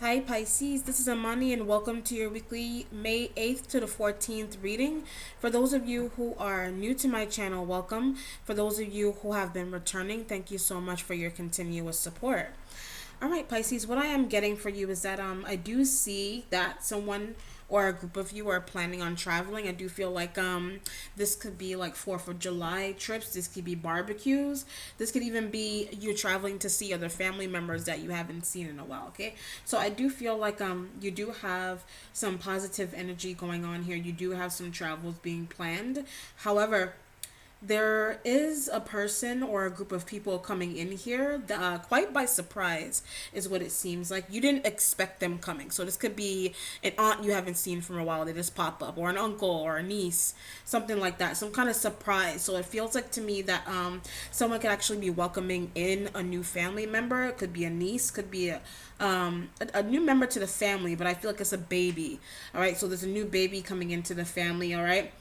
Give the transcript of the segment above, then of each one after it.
Hi Pisces, this is Amani and welcome to your weekly May 8th to the 14th reading. For those of you who are new to my channel, welcome. For those of you who have been returning, thank you so much for your continuous support. All right, Pisces, what I am getting for you is that I do see that someone or a group of you are planning on traveling. I do feel like this could be like 4th of July trips. This could be barbecues. This could even be you traveling to see other family members that you haven't seen in a while, okay? So I do feel like you do have some positive energy going on here. You do have some travels being planned. However, there is a person or a group of people coming in here quite by surprise is what it seems like. You didn't expect them coming, so this could be an aunt you haven't seen for a while. They just pop up, or an uncle or a niece, something like that, some kind of surprise. So it feels like to me that someone could actually be welcoming in a new family member. It could be a niece, could be a new member to the family, but I feel like it's a baby. All right, so there's a new baby coming into the family. All right.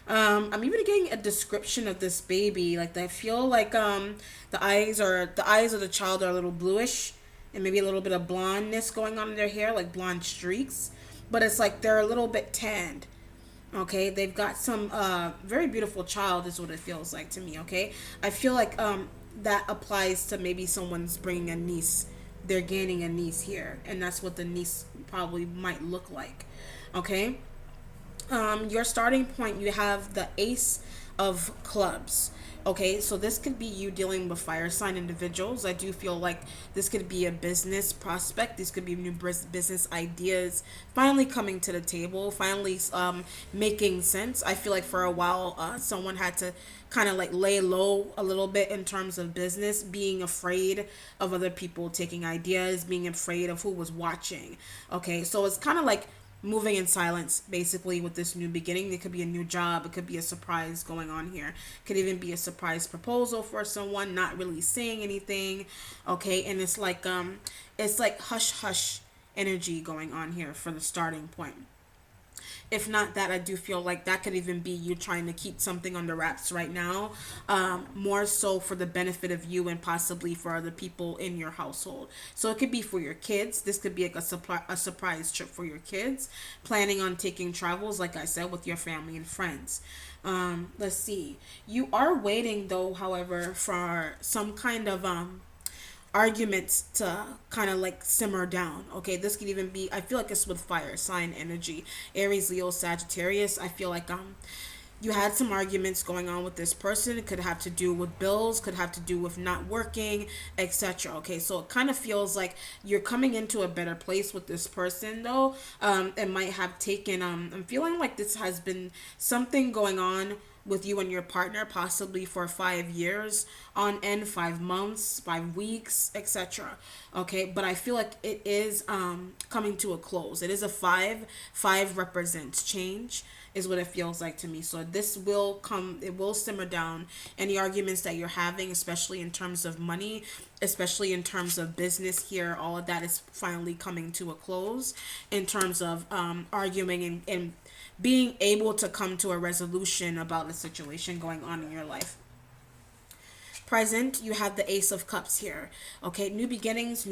I'm even getting a description of this baby. Like I feel like the eyes of the child are a little bluish, and maybe a little bit of blondness going on in their hair, like blonde streaks. But it's like they're a little bit tanned. Okay, they've got some very beautiful child is what it feels like to me. Okay, I feel like that applies to maybe someone's bringing a niece. They're gaining a niece here, and that's what the niece probably might look like. Okay, your starting point, you have the ace of clubs. Okay, so this could be you dealing with fire sign individuals. I do feel like this could be a business prospect. These could be new business ideas finally coming to the table, finally making sense. I feel like for a while someone had to kind of like lay low a little bit in terms of business, being afraid of other people taking ideas, being afraid of who was watching. Okay, so it's kind of like moving in silence basically with this new beginning. It could be a new job, it could be a surprise going on here, it could even be a surprise proposal for someone, not really saying anything. Okay, and it's like hush hush energy going on here for the starting point. If not that, I do feel like that could even be you trying to keep something under wraps right now, more so for the benefit of you and possibly for other people in your household. So it could be for your kids. This could be like a surprise trip for your kids, planning on taking travels, like I said, with your family and friends. Let's see. You are waiting though, however, for some kind of arguments to kind of like simmer down. Okay, this could even be, I feel like it's with fire sign energy, Aries, Leo, Sagittarius. I feel like you had some arguments going on with this person. It could have to do with bills, could have to do with not working, etc. Okay, so it kind of feels like you're coming into a better place with this person though. It might have taken I'm feeling like this has been something going on with you and your partner possibly for 5 years on end, 5 months, 5 weeks, etc. Okay, but I feel like it is coming to a close. It is a five represents change is what it feels like to me. So this will come, it will simmer down. Any arguments that you're having, especially in terms of money, especially in terms of business here, all of that is finally coming to a close in terms of arguing and being able to come to a resolution about a situation going on in your life. Present, you have the Ace of Cups here. Okay, new beginnings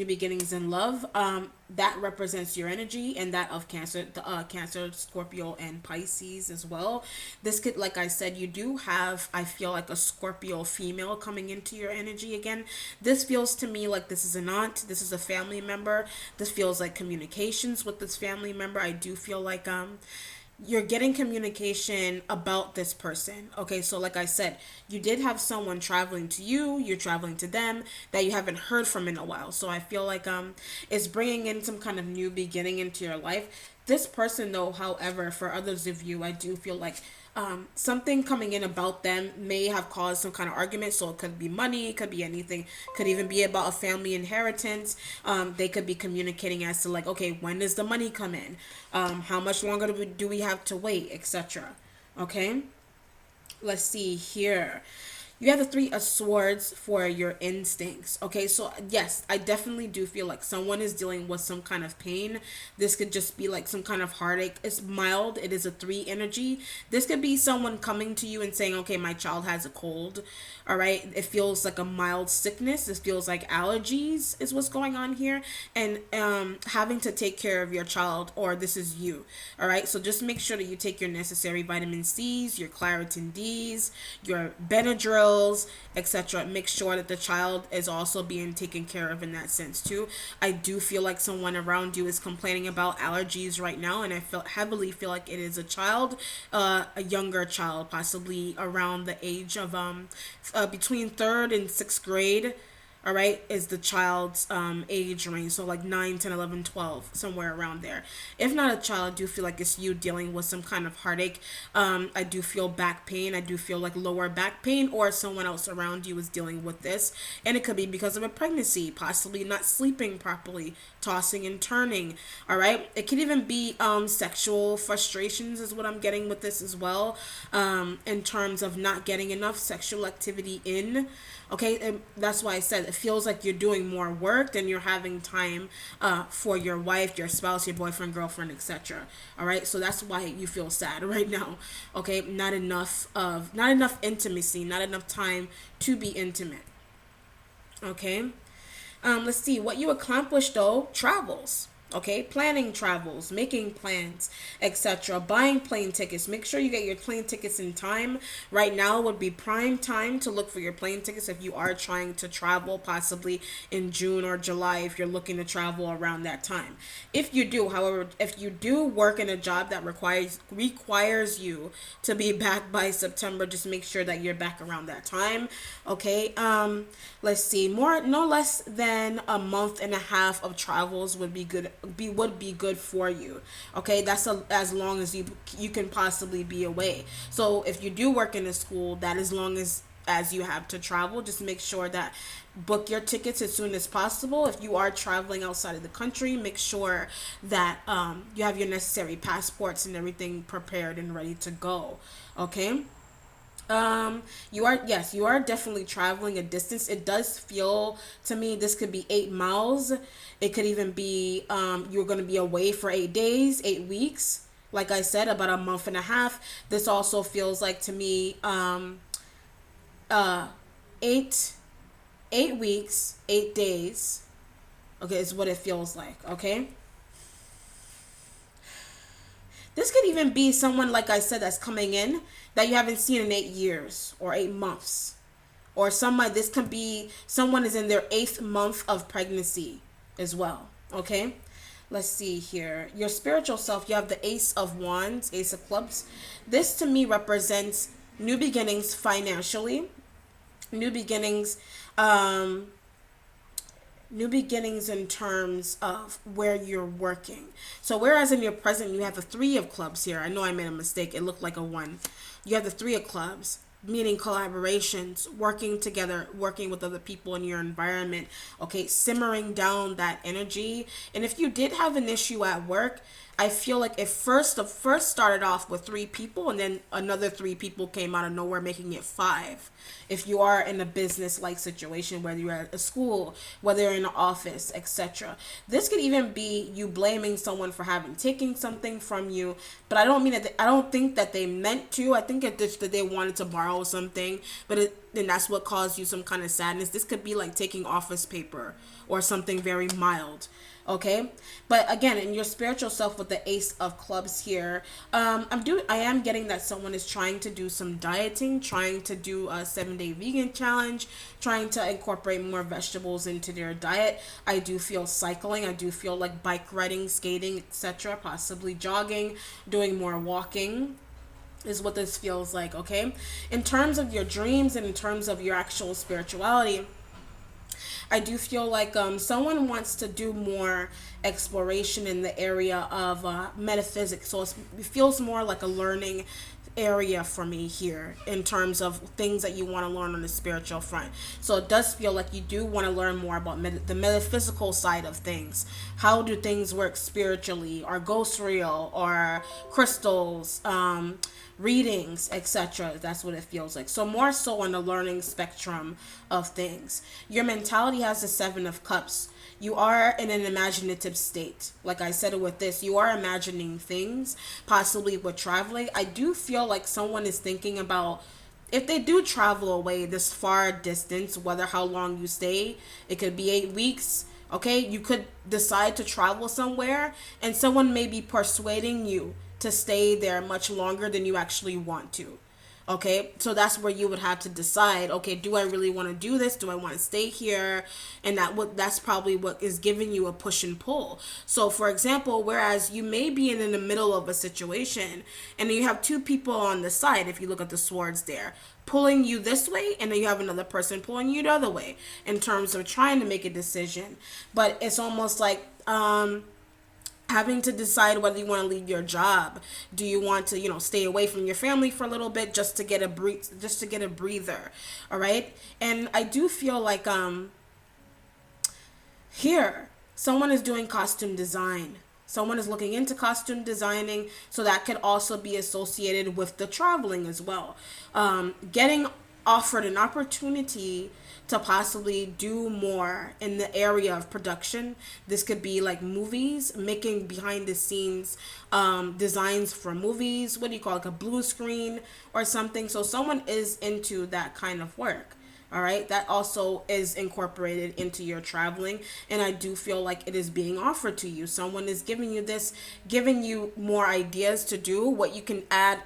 in love. That represents your energy and that of Cancer, the Cancer, Scorpio, and Pisces as well. This could, like I said, you do have, I feel like a Scorpio female coming into your energy again. This feels to me like this is an aunt, this is a family member. This feels like communications with this family member. I do feel like you're getting communication about this person. Okay, so like I said, you did have someone traveling to you, you're traveling to them that you haven't heard from in a while. So I feel like it's bringing in some kind of new beginning into your life. This person though, however, for others of you, I do feel like something coming in about them may have caused some kind of argument. So it could be money, it could be anything, could even be about a family inheritance. They could be communicating as to like, okay, when does the money come in? How much longer do we have to wait, etc. Okay, let's see here. You have the Three of Swords for your instincts. Okay, so yes, I definitely do feel like someone is dealing with some kind of pain. This could just be like some kind of heartache. It's mild. It is a 3 energy. This could be someone coming to you and saying, okay, my child has a cold. All right, it feels like a mild sickness. It feels like allergies is what's going on here, and having to take care of your child, or this is you. All right, so just make sure that you take your necessary vitamin C's, your Claritin D's, your Benadryls, etc. Make sure that the child is also being taken care of in that sense too. I do feel like someone around you is complaining about allergies right now, and I heavily feel like it is a child, a younger child, possibly around the age of between 3rd and 6th grade. All right, is the child's age range, so like 9, 10, 11, 12, somewhere around there. If not a child, I do feel like it's you dealing with some kind of heartache. I do feel back pain. I do feel like lower back pain, or someone else around you is dealing with this, and it could be because of a pregnancy, possibly not sleeping properly, tossing and turning. All right, it could even be sexual frustrations is what I'm getting with this as well, in terms of not getting enough sexual activity in. Okay, and that's why I said it feels like you're doing more work than you're having time for your wife, your spouse, your boyfriend, girlfriend, etc. All right, so that's why you feel sad right now. Okay, not enough intimacy, not enough time to be intimate. Okay, let's see what you accomplished though. Travels. Okay, planning travels, making plans, etc. Buying plane tickets. Make sure you get your plane tickets in time. Right now would be prime time to look for your plane tickets if you are trying to travel, possibly in June or July if you're looking to travel around that time. If you do, however, if you do work in a job that requires you to be back by September, just make sure that you're back around that time. Okay, let's see, no less than a month and a half of travels would be good for you. Okay, that's as long as you can possibly be away. So if you do work in a school, that as long as you have to travel, just make sure that book your tickets as soon as possible. If you are traveling outside of the country, make sure that you have your necessary passports and everything prepared and ready to go. Okay, you are definitely traveling a distance. It does feel to me this could be 8 miles. It could even be you're going to be away for 8 days, 8 weeks. Like I said, about a month and a half. This also feels like to me uh 8 weeks, 8 days. Okay, is what it feels like. Okay. This could even be someone, like I said, that's coming in that you haven't seen in 8 years or 8 months. Or this can be someone is in their 8th month of pregnancy as well. Okay? Let's see here. Your spiritual self, you have the Ace of Wands, Ace of Clubs. This to me represents new beginnings financially, new beginnings, in terms of where you're working. So whereas in your present you have the Three of Clubs here. I know I made a mistake. It looked like a 1. You have the Three of Clubs, meaning collaborations, working together, working with other people in your environment. Okay, simmering down that energy. And if you did have an issue at work, I feel like it first started off with 3 people, and then another 3 people came out of nowhere, making it 5. If you are in a business like situation, whether you're at a school, whether you're in an office, etc. This could even be you blaming someone for having taken something from you, but I don't think that they meant to. I think it's just that they wanted to borrow something, then that's what caused you some kind of sadness. This could be like taking office paper or something very mild. Okay, but again, in your spiritual self with the Ace of Clubs here, I am getting that someone is trying to do some dieting, trying to do a 7-day vegan challenge, trying to incorporate more vegetables into their diet. I do feel cycling. I do feel like bike riding, skating, etc. Possibly jogging, doing more walking is what this feels like. Okay, in terms of your dreams and in terms of your actual spirituality, I do feel like someone wants to do more exploration in the area of metaphysics. So it feels more like a learning area for me here in terms of things that you want to learn on the spiritual front. So it does feel like you do want to learn more about the metaphysical side of things. How do things work spiritually? Are ghosts real? Or crystals? readings, etc. That's what it feels like. So more so on the learning spectrum of things. Your mentality has the Seven of Cups. You are in an imaginative state. Like I said with this, you are imagining things, possibly with traveling. I do feel like someone is thinking about, if they do travel away this far distance, whether how long you stay, it could be 8 weeks. Okay, you could decide to travel somewhere, and someone may be persuading you to stay there much longer than you actually want to. Okay, so that's where you would have to decide, okay, do I really want to do this? Do I want to stay here? And that's probably what is giving you a push and pull. So for example, whereas you may be in the middle of a situation and you have two people on the side, if you look at the swords there, pulling you this way, and then you have another person pulling you the other way in terms of trying to make a decision. But it's almost like having to decide whether you want to leave your job. Do you want to, stay away from your family for a little bit just to get a breather? All right. And I do feel like here someone is doing costume design. Someone is looking into costume designing, so that could also be associated with the traveling as well. Getting offered an opportunity to possibly do more in the area of production. This could be like movies, making behind the scenes designs for movies. What do you call it? Like a blue screen or something. So someone is into that kind of work. All right, that also is incorporated into your traveling, and I do feel like it is being offered to you. Someone is giving you this, giving you more ideas to do what you can add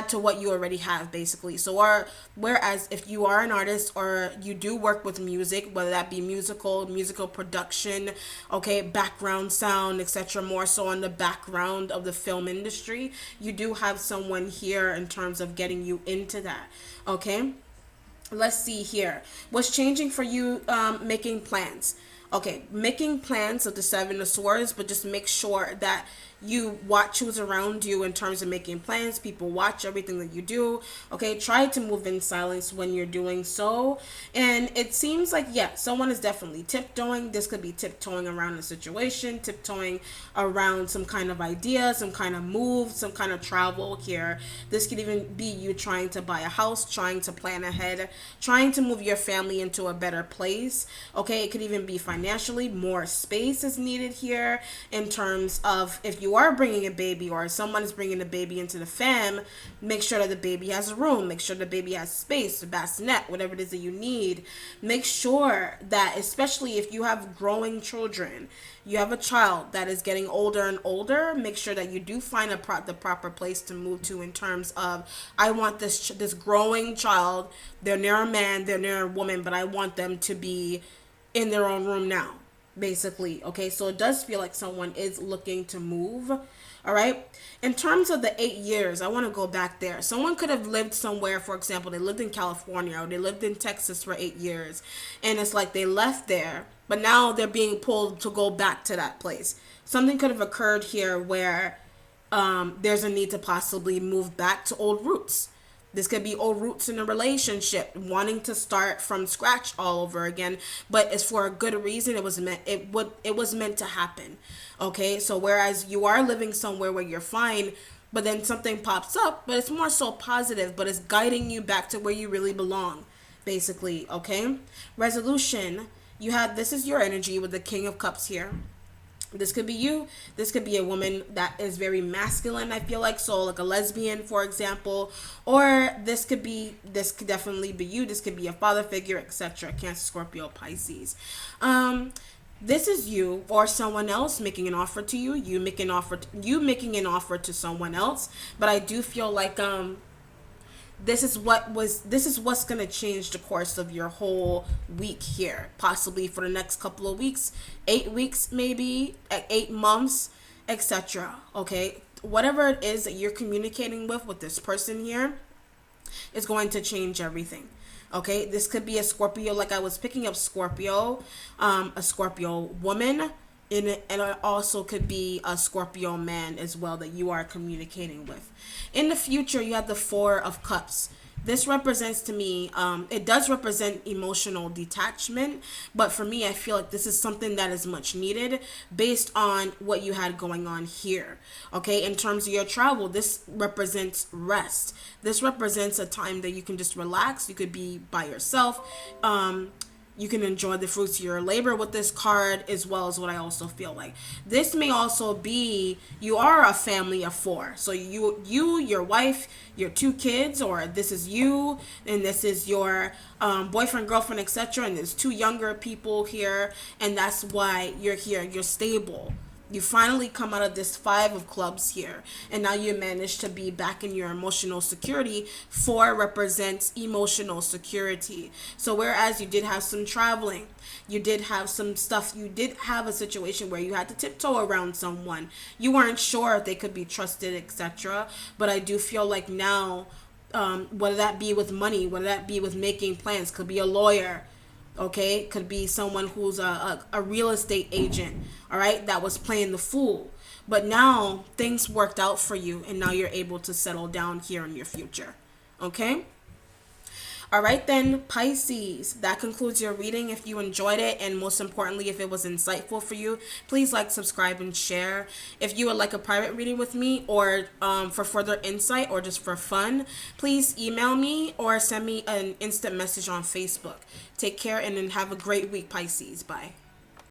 to what you already have, basically. So whereas if you are an artist or you do work with music, whether that be musical production, okay, background sound, etc., more so on the background of the film industry, you do have someone here in terms of getting you into that. Okay, let's see here. What's changing for you? Making plans. Okay, making plans of the Seven of Swords, but just make sure that you watch who's around you in terms of making plans. People watch everything that you do. Okay, try to move in silence when you're doing so. And it seems like, yeah, someone is definitely tiptoeing. This could be tiptoeing around a situation, tiptoeing around some kind of idea, some kind of move, some kind of travel here. This could even be you trying to buy a house, trying to plan ahead, trying to move your family into a better place. Okay, it could even be financially. More space is needed here in terms of if you are bringing a baby or someone is bringing a baby into the fam, make sure that the baby has a room, make sure the baby has space, a bassinet, whatever it is that you need. Make sure that, especially if you have growing children, you have a child that is getting older and older, make sure that you do find the proper place to move to in terms of, I want this growing child, they're near a man, they're near a woman, but I want them to be in their own room now, basically. Okay, so it does feel like someone is looking to move. All right, in terms of the 8 years, I want to go back there. Someone could have lived somewhere, for example, they lived in California or they lived in Texas for 8 years, and it's like they left there, but now they're being pulled to go back to that place. Something could have occurred here where there's a need to possibly move back to old roots. This could be old roots in a relationship, wanting to start from scratch all over again, but it's for a good reason. It was meant to happen. Okay, so whereas you are living somewhere where you're fine, but then something pops up, but it's more so positive, but it's guiding you back to where you really belong, basically. Okay, resolution. This is your energy with the King of Cups here. This could be you. This could be a woman that is very masculine, I feel like. So like a lesbian, for example. Or this could definitely be you. This could be a father figure, etc. Cancer, Scorpio, Pisces. This is you or someone else making an offer to you. You making an offer to someone else. But I do feel like this is what's going to change the course of your whole week here, possibly for the next couple of weeks, 8 weeks, maybe 8 months, etc. Okay, whatever it is that you're communicating with this person here is going to change everything. Okay, this could be a Scorpio, like I was picking up Scorpio, a Scorpio woman, and it also could be a Scorpio man as well that you are communicating with. In the future, you have the Four of Cups. this represents to me, it does represent emotional detachment, but for me, I feel like this is something that is much needed based on what you had going on here. Okay, in terms of your travel, this represents rest. This represents a time that you can just relax. You could be by yourself. You can enjoy the fruits of your labor with this card, as well as what I also feel like. This may also be, you are a family of four. So your wife, your two kids, or this is you, and this is your boyfriend, girlfriend, etc. And there's two younger people here, and that's why you're here. You're stable. You finally come out of this five of clubs here, and now you manage to be back in your emotional security. Four represents emotional security. So whereas you did have some traveling, you did have some stuff, you did have a situation where you had to tiptoe around someone, you weren't sure if they could be trusted, etc. But I do feel like now, whether that be with money, whether that be with making plans, could be a lawyer, okay, could be someone who's a real estate agent, all right, that was playing the fool, but now things worked out for you, and now you're able to settle down here in your future. Okay. All right then, Pisces, that concludes your reading. If you enjoyed it, and most importantly, if it was insightful for you, please like, subscribe, and share. If you would like a private reading with me, or for further insight, or just for fun, please email me or send me an instant message on Facebook. Take care and then have a great week, Pisces. Bye.